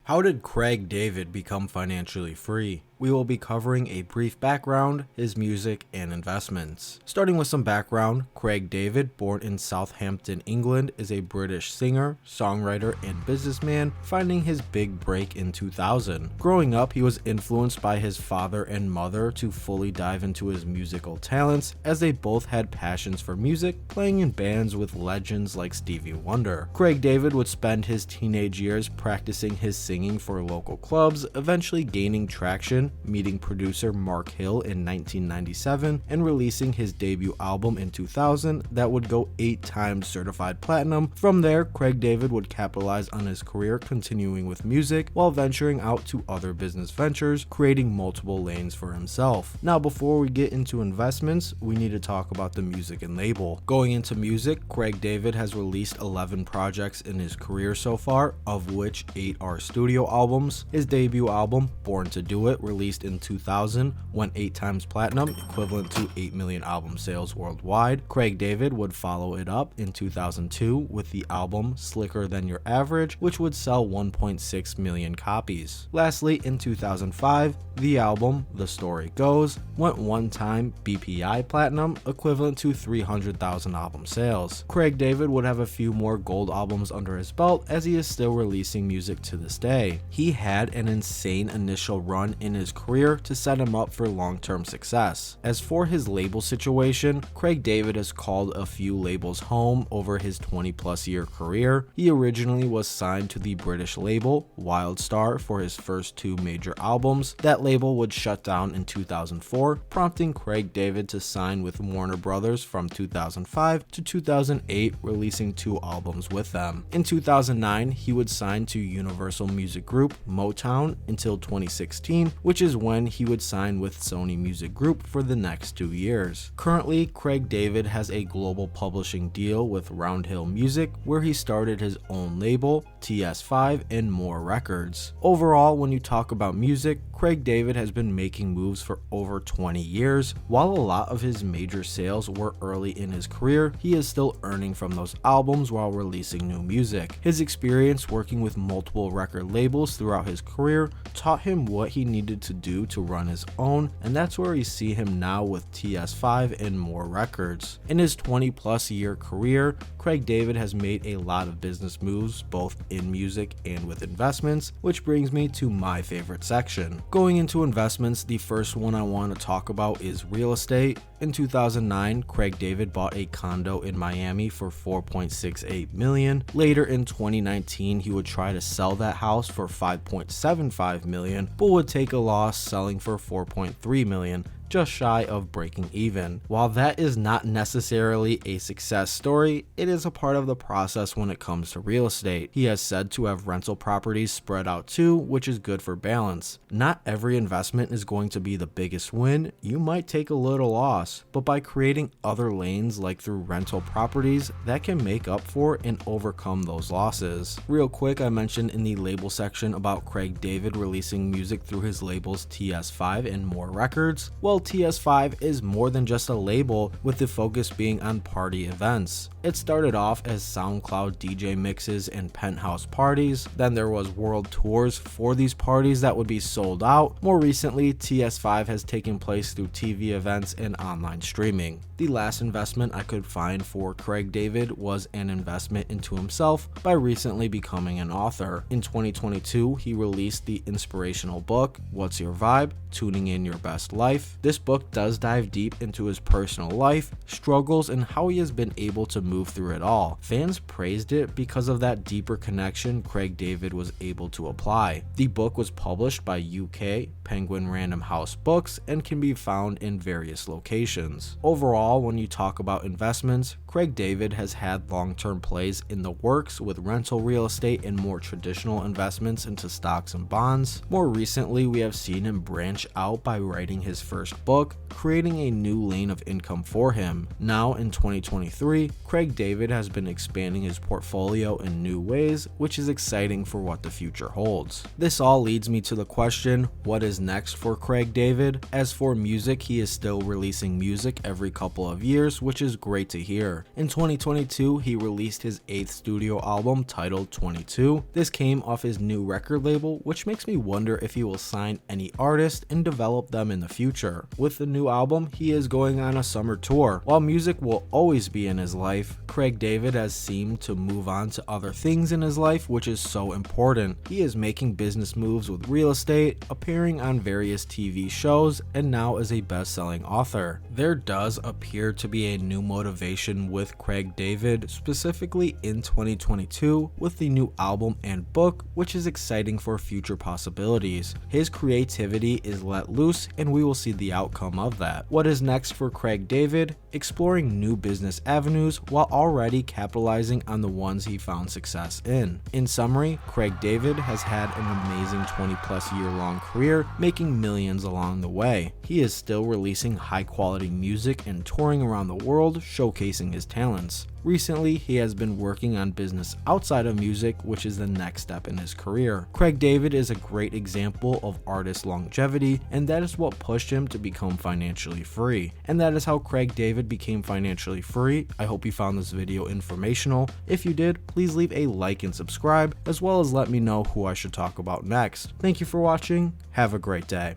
How did Craig David become financially free? We will be covering a brief background, his music, and investments. Starting with some background, Craig David, born in Southampton, England, is a British singer, songwriter, and businessman, finding his big break in 2000. Growing up, he was influenced by his father and mother to fully dive into his musical talents, as they both had passions for music, playing in bands with legends like Stevie Wonder. Craig David would spend his teenage years practicing his singing for local clubs, eventually gaining traction, meeting producer Mark Hill in 1997, and releasing his debut album in 2000 that would go 8 times certified platinum. From there, Craig David would capitalize on his career, continuing with music while venturing out to other business ventures, creating multiple lanes for himself. Now, before we get into investments, we need to talk about the music and label. Going into music, Craig David has released 11 projects in his career so far, of which 8 are studio albums. His debut album, Born to Do It, released in 2000, went 8 times platinum, equivalent to 8 million album sales worldwide. Craig David would follow it up in 2002 with the album Slicker Than Your Average, which would sell 1.6 million copies. Lastly, in 2005, the album The Story Goes went 1 time BPI platinum, equivalent to 300,000 album sales. Craig David would have a few more gold albums under his belt, as he is still releasing music to this day. He had an insane initial run in his career to set him up for long-term success. As for his label situation, Craig David has called a few labels home over his 20+ year career. He originally was signed to the British label Wildstar for his first 2 major albums. That label would shut down in 2004, prompting Craig David to sign with Warner Brothers from 2005 to 2008, releasing 2 albums with them. In 2009, he would sign to Universal Music Group Motown until 2016, which is when he would sign with Sony Music Group for the next 2 years. Currently, Craig David has a global publishing deal with Roundhill Music, where he started his own label, TS5 and More Records. Overall, when you talk about music, Craig David has been making moves for over 20 years. While a lot of his major sales were early in his career, he is still earning from those albums while releasing new music. His experience working with multiple record labels throughout his career taught him what he needed to do to run his own, and that's where we see him now with TS5 and More Records. In his 20+ year career, Craig David has made a lot of business moves, both in music and with investments, which brings me to my favorite section. Going into investments, the first one I want to talk about is real estate. In 2009, Craig David bought a condo in Miami for $4.68 million. Later in 2019, he would try to sell that house for $5.75 million, but would take a loss, selling for $4.3 million, just shy of breaking even. While that is not necessarily a success story, it is a part of the process when it comes to real estate. He has said to have rental properties spread out too, which is good for balance. Not every investment is going to be the biggest win. You might take a little loss, but by creating other lanes like through rental properties, that can make up for and overcome those losses. Real quick, I mentioned in the label section about Craig David releasing music through his labels TS5 and More Records. Well, TS5 is more than just a label, with the focus being on party events. It started off as SoundCloud DJ mixes and penthouse parties. Then there was world tours for these parties that would be sold out. More recently, TS5 has taken place through TV events and online streaming. The last investment I could find for Craig David was an investment into himself by recently becoming an author. In 2022, he released the inspirational book, What's Your Vibe? Tuning in Your Best Life. This book does dive deep into his personal life, struggles, and how he has been able to move through it all. Fans praised it because of that deeper connection Craig David was able to apply. The book was published by UK Penguin Random House Books and can be found in various locations. Overall, when you talk about investments, Craig David has had long-term plays in the works with rental real estate and more traditional investments into stocks and bonds. More recently, we have seen him branch out by writing his first book, creating a new lane of income for him. Now in 2023, Craig David has been expanding his portfolio in new ways, which is exciting for what the future holds. This all leads me to the question, what is next for Craig David? As for music, he is still releasing music every couple of years, which is great to hear. In 2022, he released his 8th studio album titled 22. This came off his new record label, which makes me wonder if he will sign any artist and develop them in the future. With the new album, he is going on a summer tour. While music will always be in his life, Craig David has seemed to move on to other things in his life, which is so important. He is making business moves with real estate, appearing on various TV shows, and now is a best-selling author. There does appear to be a new motivation with Craig David, specifically in 2022 with the new album and book, which is exciting for future possibilities. His creativity is let loose and we will see the outcome of that. What is next for Craig David? Exploring new business avenues while already capitalizing on the ones he found success in. In summary, Craig David has had an amazing 20+ year long career, making millions along the way. He is still releasing high quality music and touring around the world, showcasing his talents. Recently, he has been working on business outside of music, which is the next step in his career. Craig David is a great example of artist longevity, and that is what pushed him to become financially free. And that is how Craig David became financially free. I hope you found this video informational. If you did, please leave a like and subscribe, as well as let me know who I should talk about next. Thank you for watching. Have a great day.